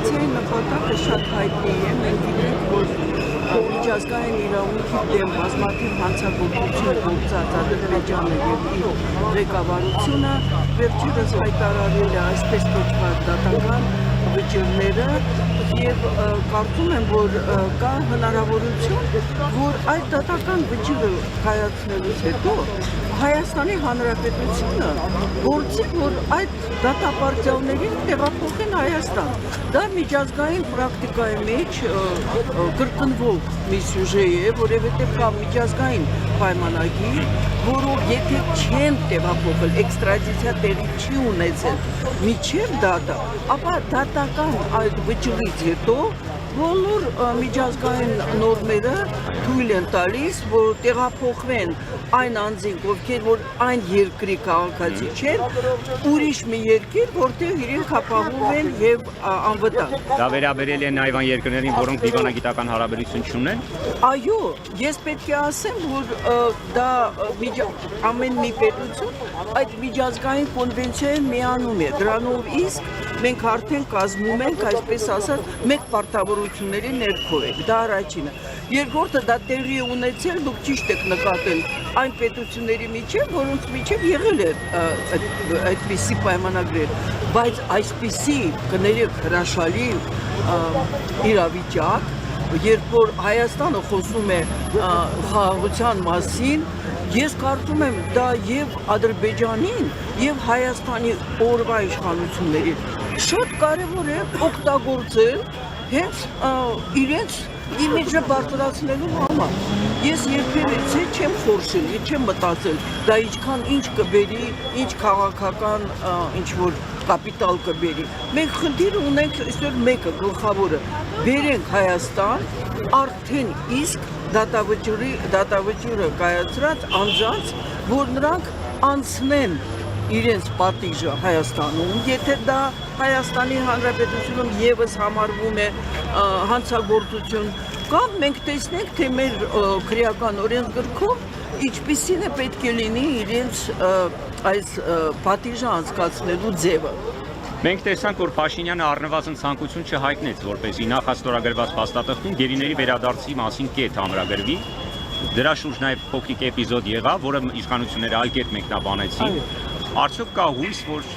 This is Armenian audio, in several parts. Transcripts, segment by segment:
Ակցիայի նպատակը շատ հայտնի է, մենք գիտենք, որ միջազգային իրավունքի դեմ բազմաթիվ հանցագործություն գործած Ադրբեջանը եւ իր ղեկավարությունը վերջերս հայտարարել է այսպես կոչված դատական վճիռները եւ կարծում եմ, որ կա հնարավորություն, որ այդ դատական վճիռը կայացնելուց հետո Հայաստանի Հանրապետությունը գործի, որ այդ դատապարտյալներին տեղափոխեն Հայաստան։ Դա միջազգային պրակտիկայի մեջ կրկնվող մի սյուժե է, որովհետև կա միջազգային պայմանագիր, որով եթե չեն տեղափոխել, էքստրադիցիա տեղի չի ունեցել միջև դատա, ապա դատական այդ վճռից հետո բոլոր միջազգային նորմերը թույլ են տալիս, որ տեղափոխվեն այն անձինք, ովքեր որ այն երկրի քաղաքացի չեն, ուրիշ մի երկիր, որտեղ իրենք ապահովում են եւ անվտանգ։ Դա վերաբերել է նաեւ այն երկրներին, որոնք դիվանագիտական հարաբերություն չունեն։ Այո, ես պետք է ասեմ, որ դա ամեն մի պետություն այդ միջազգային կոնվենցիային միանում է։ Դրանով իսկ մենք արդեն կազմում ենք, այսպես ասած, մեկ պարտավորությունների ներքո ենք։ Դա առաջինը։ Երկրորդը դա տեղի է ունեցել, դուք ճիշտ եք նկատել այն պետությունների միջև, որոնց միջև եղել է այդպիսի պայմանագրեր, բայց այսպիսի կներեք հրաշալի իրավիճակ, երբ որ Հայաստանը խոսում է խաղաղության մասին, ես կարծում եմ դա եւ Ադրբեջանին եւ Հայաստանի օրվա իշխանություններին շատ կարևոր է օգտագործել հենց իրենց իմիջը բարձրացնելու համար։ Ես երբևէ չեմ խորշել, չեմ մտածել, դա ինչ կբերի, ինչ քաղաքական ինչ-որ կապիտալ կբերի։ Մենք խնդիր ունենք այսօր մեկը, գլխավորը, բերենք Հայաստան արդեն իսկ դատավճիռը կայացրած անձանց, որ նրանք անցնեն իրենց պատիժը Հայաստանում, եթե դա Հայաստանի Հանրապետությունում եւս համարվում է հանցագործություն, կամ մենք տեսնենք, թե մեր քրեական օրենսգրքում ինչպիսին է պետք է լինի իրենց այս պատիժը անցկացնելու ձևը։ Մենք տեսանք, որ Փաշինյանը առնվազն ցանկություն չհայտնեց, որպեսզի նախաստորագրված փաստաթղթում գերիների վերադարձի մասին կետ ամրագրվի։ Դրա շուրջ նաև փոքրիկ էպիզոդ եղավ, որը իշխանությունները այլ կերպ մեկնաբանեցին։ Արդյոք կա հույս, որ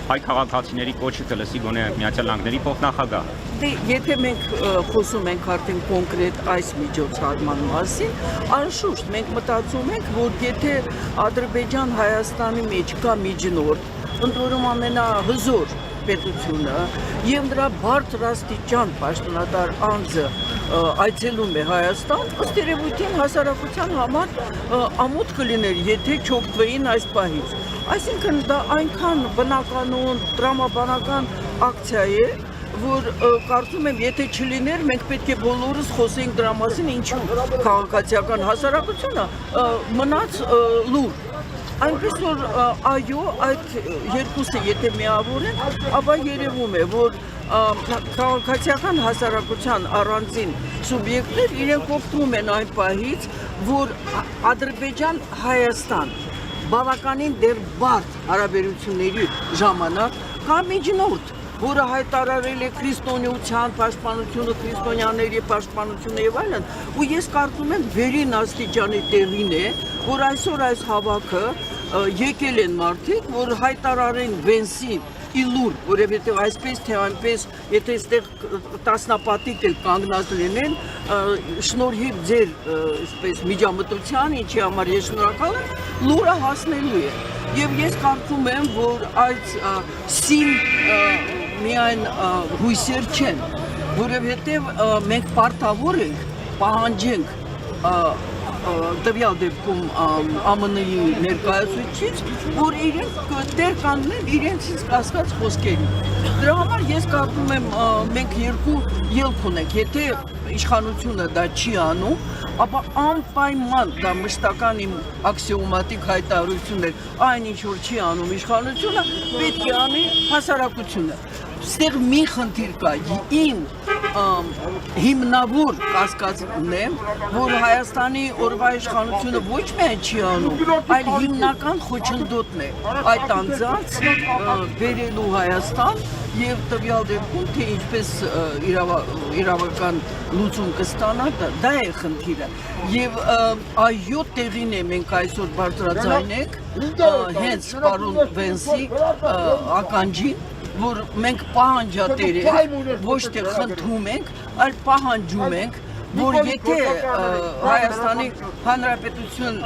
հայ քաղաքացիների կոչը կլսի գոնե Միացյալ Նահանգների փոխնախագահ։ Դե եթե մենք խոսում ենք արդեն կոնկրետ այս միջոցառման մասին, անշուշտ մենք մտածում ենք, որ եթե Ադրբեջան-Հայաստանի մեջ կա միջնորդ, ընդ որում ամենահզոր պետությունը եւ նրա բարձրաստիճան պաշտոնատար անձը այցելում է Հայաստան, ըստ երևույթին հասարակության համար ամոթ կլիներ, եթե չօգտվեին այս պահից։ Այսինքն դա այնքան բնականon, տրամաբանական ակցիա է, որ կարծում եմ, եթե չլիներ, մենք պետք է բոլորս խոսենք դրա մասին, ինչու քաղաքացիական հասարակությունը մնաց լուր։ Այնպես որ այո, այդ երկուսը եթե միավորեն, ապա երևում է, որ քաղաքացիական հասարակության առանձին սուբյեկտներ իրենք օգտվում են այն պահից, որ Ադրբեջան-Հայաստան բավականին դեռ բարդ հարաբերությունների ժամանակ կա միջնորդ, որը հայտարարել է քրիստոնեության պաշտպանությունը, քրիստոնյաների պաշտպանությունը եւ այլն, ու ես կարծում եմ վերին աստիճանի տեղին է, որ այսօր այս հավաքը եկել են մարդիկ, որ հայտարարեն Վենսին իլուր, որովհետև այսպես թե այնպես, եթե այստեղ տասնապատիկ էլ կանգնած լինեն, շնորհիվ ձեր այսպես միջամտության, ինչի համար ես շնորհակալ եմ, լուրը հասնելու է։ Եվ ես կարծում եմ, որ այդ սին միայն հույսեր չեն, որովհետև մենք պարտավոր ենք, պահանջենք տվյալ դեպքում ԱՄՆ-ի ներկայացուցիչից, որ իրենք տեր կանգնեն իրենցից կասկած խոսքերին։ Դրա համար ես կարծում եմ մենք երկու ելք ունենք, եթե իշխանությունը դա չի անում, ապա անպայման դա մշտական իմ աքսիոմատիկ հայտարարությունն է, այն ինչ որ չի անում իշխանությունը, պետք է անի հասարակությունը։ Ստեղ մի խնդիր կա, իմ հիմնավոր կասկածն է, որ Հայաստանի օրվա իշխանությունը ոչ միայն չի անում, այլ հիմնական խոչընդոտն է այդ անձանց բերելու Հայաստան եւ տվյալ դեպքում թե ինչպես իրավական լուծում կստանա, դա է խնդիրը։ Եվ այո տեղին է մենք այսօր բարձրաձայնենք հենց պարոն Վենսի ականջին, որ մենք պահանջատեր ենք, ոչ թե խնդրում ենք, այլ պահանջում ենք, որ եթե Հայաստանի Հանրապետություն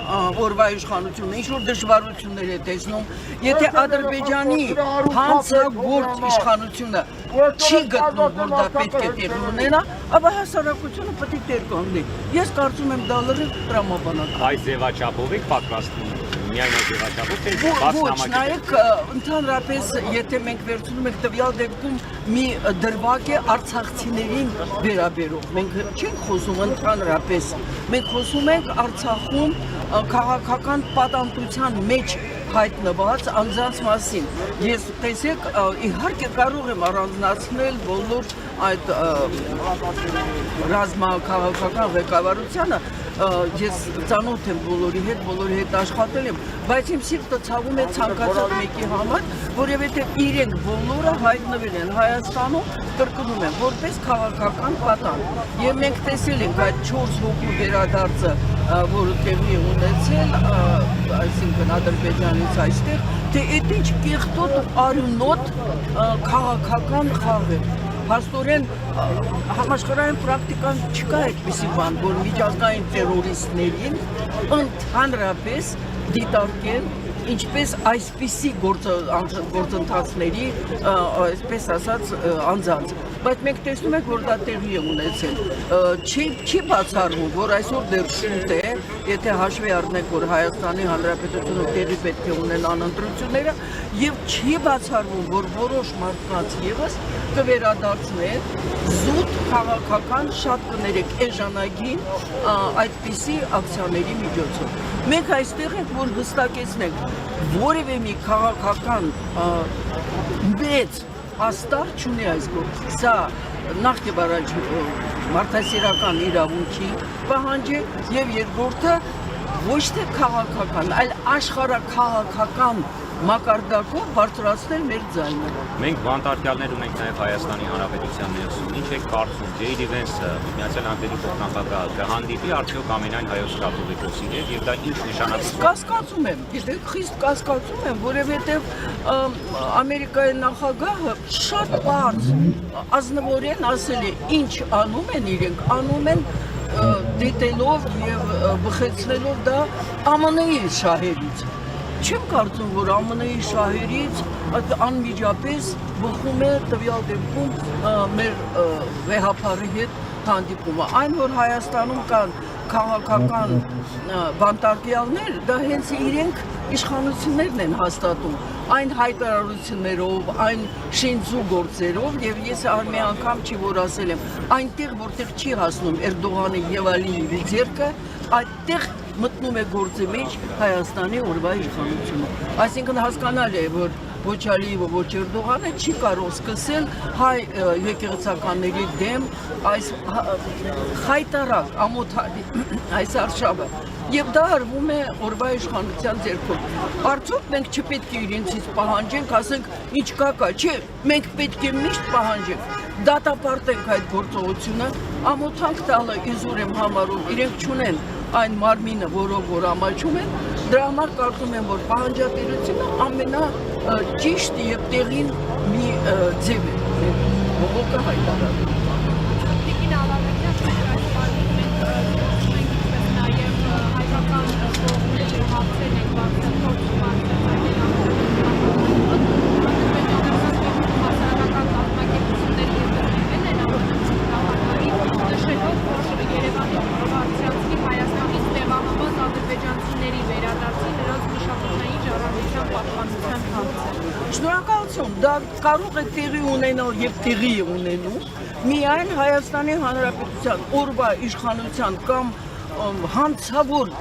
օրվա իշխանությունը ինչ-որ դժվարություններ է տեսնում, եթե Ադրբեջանի հանցագործ իշխանությունը չի գտնում, որ դա պետք է տեղի ունենա, ապա հասարակությունը պետք է տեր կանգնի։ Ես կարծում եմ դա լրիվ տրամաբանական։ Այս ձևաչափով եք պատրաստվում միայն այդ ձևաչափով թե բաց Ոչ, նամակ։ նայեք, ընդհանրապես, եթե մենք վերցնում ենք տվյալ դեպքում մի դրվագ է արցախցիներին վերաբերող, մենք չենք խոսում ընդհանրապես, մենք խոսում ենք Արցախում քաղաքական պատանտության մեջ հայտնված անձանց մասին։ Ես տեսեք, իհարկե կարող եմ առանձնացնել բոլոր այդ ռազմաքաղաքական ղեկավարությանը, ես ծանոթ եմ բոլորի հետ աշխատել եմ, բայց իմ սիրտը ցավում է ցանկացած մեկի համար, որովհետև իրենք բոլորը հայտնվել են Հայաստանում, կրկնում եմ, որպես քաղաքական պատանդ։ Եվ մենք տեսել ենք այդ 4 հոգու վերադարձը, որը տեղի ունեցել, այսինքն Ադրբեջանից այստեղ, թե այդ ինչ կեղտոտ ու արյունոտ քաղաքական խաղ է։ Փաստորեն համաշխարհային պրակտիկան չկա այդպիսի բան, որ միջազգային տերորիստներին ընդհանրապես դիտարկեն ինչպես այսպիսի գործընթացների, այսպես ասած, անձանց։ Բայց մենք տեսնում ենք, որ դա տեղի է ունեցել։ Չի բացառվում, որ այսօր դեռ շուտ է, եթե հաշվի առնենք, որ Հայաստանի Հանրապետությունը տեղի պետք է ունենան ընտրությունները, եւ չի բացառվում, որ որոշ մարդկանց եւս կվերադարձնեն զուտ քաղաքական շատ կներեք էժանագին այդպիսի ակցիաների միջոցով։ Մենք այստեղ ենք, որ հստակեցնենք, որևէ մի քաղաքական մեծ աստար չունի այս գործը։ Սա նախ եւ առաջ մարդասիրական իրավունքի պահանջ է եւ երկրորդը ոչ թե քաղաքական, այլ աշխարհաքաղաքական մակարդակով բարձրացնել մեր ձայնը։ Մենք բանտարկյալներ ունենք նաև Հայաստանի Հանրապետության ներսում։ Ինչ եք կարծում, Ջեյդի Վենսը, Միացյալ Նահանգների փոխնախագահը կհանդիպի արդյոք ամենայն հայոց կաթողիկոսի հետ եւ դա ինչ նշանակություն։ Կասկածում եմ, գիտեք, խիստ կասկածում եմ, որովհետեւ Ամերիկայի նախագահը շատ բարձ ազնվորեն ասել է, ինչ անում են իրենք, անում են դիտելով եւ բխեցնելով դա ԱՄՆ-ի շահերից։ Չեմ կարծում, որ ԱՄՆ-ի շահերից անմիջապես բխում է տվյալ դեպքում մեր վեհապարի հետ հանդիպումը։ Այն, որ Հայաստանում կան քաղաքական բանտարկյալներ, դա հենց իրենք իշխանություններն են հաստատում, այն հայտարարություններով, այն շինծու գործերով, եւ ես մի անգամ չի որ ասել եմ, այնտեղ որտեղ չի հասնում Էրդողանի եւ Ալիևի ձեռքը, այդտեղ մտնում է գործի մեջ Հայաստանի օրվա իշխանությունը։ Այսինքն հասկանալի է, որ ոչ Ալիևը, ոչ Էրդողանը չի կարող սկսել հայ եկեղեցականների դեմ այս խայտարակ ամոթալի այս արշավը։ Եվ դա արվում է օրվա իշխանության ձեռքով։ Արդյոք մենք չպետք է իրենցից պահանջենք, ասենք ինչ կա, չէ, մենք պետք է միշտ պահանջենք, դատապարտենք այդ գործողությունը, ամոթանք տալը իզուր եմ համարում, իրենք չունեն այն մարմինը, որով որ ամաչում են, դրա համար կարծում եմ, որ պահանջատիրությունը ամենաճիշտ եւ տեղին մի ձև է բողոքը հայտարարել։ Տիկին Ալավերյան, հայկական կողմերը հաղթել են ադրբեջանցիների վերադարձի նրանց մշակութային ժառանգության պաշտպանության հարցը։ Շնորհակալություն, դա կարող է տեղի ունենալ եւ տեղի է ունենում միայն Հայաստանի Հանրապետության օրվա իշխանության կամ հանցավոր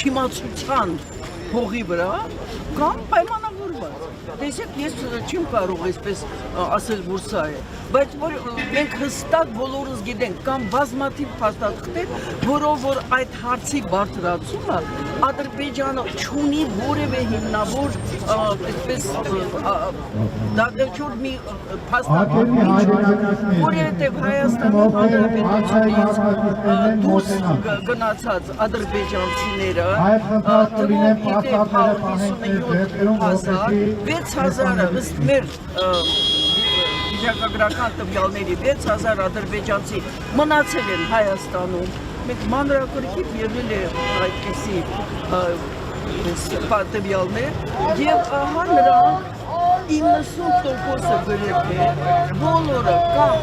չիմացության հողի վրա կամ պայմանավորված։ Տեսեք, ես չեմ կարող այսպես ասել, որ սա է, բայց որ մենք հստակ բոլորս գիտենք կամ բազմաթիվ փաստաթղթեր, որով որ այդ հարցի բարձրացումը Ադրբեջանը չունի որևէ հիմնավոր այսպես դատեչոր մի փաստաթղթ, որովհետև Հայաստանի Հանրապետությունից դուրս գնացած ադրբեջանցիները դրով իդեպ 65000-ը ըստ մեր վիճակագրական տվյալների 6000 ադրբեջանցի մնացել են Հայաստանում։ Մենք մանրակրկիտ եղել է այդպիսի տվյալներ եւ ահա նրանք 90%-ը գրեթե բոլորը կամ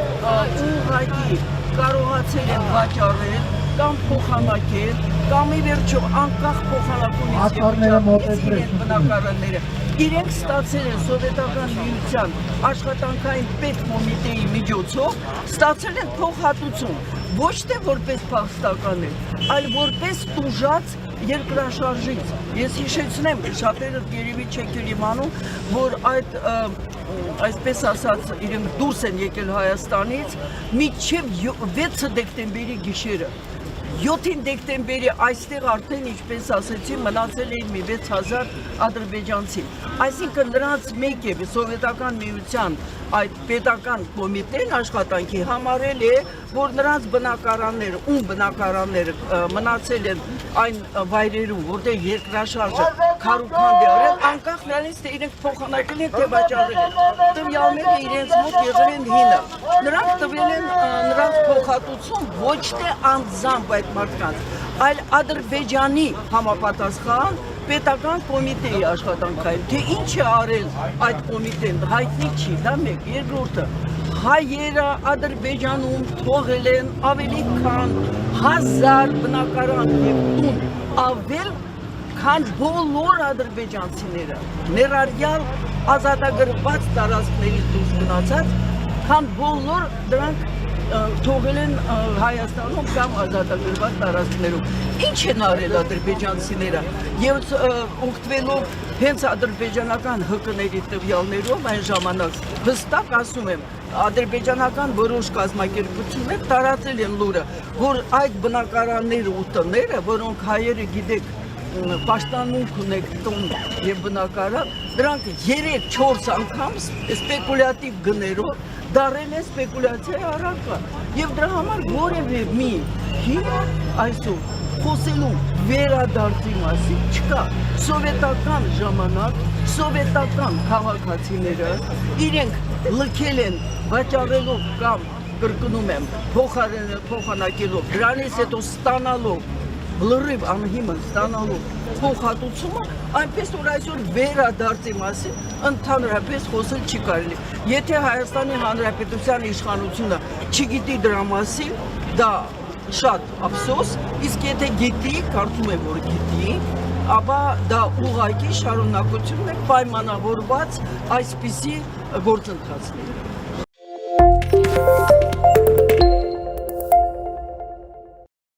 ուղղակի կարողացել են վաճառել կամ փոխանակել կամ ի վերջո անկախ փոխանակումից իրենց բնակարանները իրենք ստացել են սովետական միության աշխատանքային պետկոմիտեի միջոցով ստացել են փոխհատուցում ոչ թե որպես փաստական այլ որպես տուժած երկրաշարժից ես հիշեցնեմ շատերը երևի չեք իմանում որ այդ այսպես ասած իրենք դուրս են եկել Հայաստանից մինչև 6 դեկտեմբերի գիշերը 7 դեկտեմբերի այստեղ արդեն ինչպես ասեցի մնացել էին մի 6000 ադրբեջանցի այսինքն նրանց մեկ է սովետական միության այդ պետական կոմիտեն աշխատանքի համարել է որ նրանց բնակարանները ում բնակարանները մնացել են այն վայրերում որտեղ երկրաշարժը քարուքանդ է արել անկախ նրանից թե իրենք փոխանակել են թե վաճառել են տվյալները իրենց մոտ եղել են հինը նրանք տվել են նրանց փոխհատուցում ոչ թե անձամբ այդ մարդկանց այլ Ադրբեջանի համապատասխան պետական կոմիտեի աշխատանքային թե ինչ է արել այդ կոմիտեն հայտնի չի դա մեկ երկրորդը հայերը Ադրբեջանում թողել են ավելի քան 1000 բնակարան եւ տուն ավել քան բոլոր ադրբեջանցիները ներառյալ ազատագրված տարածքներից դուրս գնացած քան բոլոր դրանք թողել են Հայաստանում կամ ազատագրված տարածքներում ինչ են արել ադրբեջանցիները եւ օգտվելով հենց ադրբեջանական ՀԿ-ների տվյալներով այն ժամանակ հստակ ասում եմ ադրբեջանական որոշ կազմակերպություններ տարածել են լուրը որ այդ բնակարանները ու տները որոնք հայերը գիտեք պաշտամունք ունեք տուն եւ բնակարան դրանք 3-4 անգամ սպեկուլյատիվ գներով դարել է սպեկուլյացիայի առարկա եւ դրա համար որևէ մի հին այսօր խոսելու վերադարձի մասին չկա սովետական ժամանակ սովետական քաղաքացիները իրենք լքել են վաճառելով կամ կրկնում եմ փոխանակելով դրանից հետո ստանալով լրիվ անհիմն ստանալով փոխհատուցումը այնպես որ այսօր վերադարձի մասին ընդհանրապես խոսել չի կարելի եթե Հայաստանի Հանրապետության իշխանությունը չգիտի դրա մասին դա շատ ափսոս իսկ եթե գիտի կարծում եմ որ գիտի ապա դա ուղղակի շարունակություն է պայմանավորված այսպիսի գործընթացների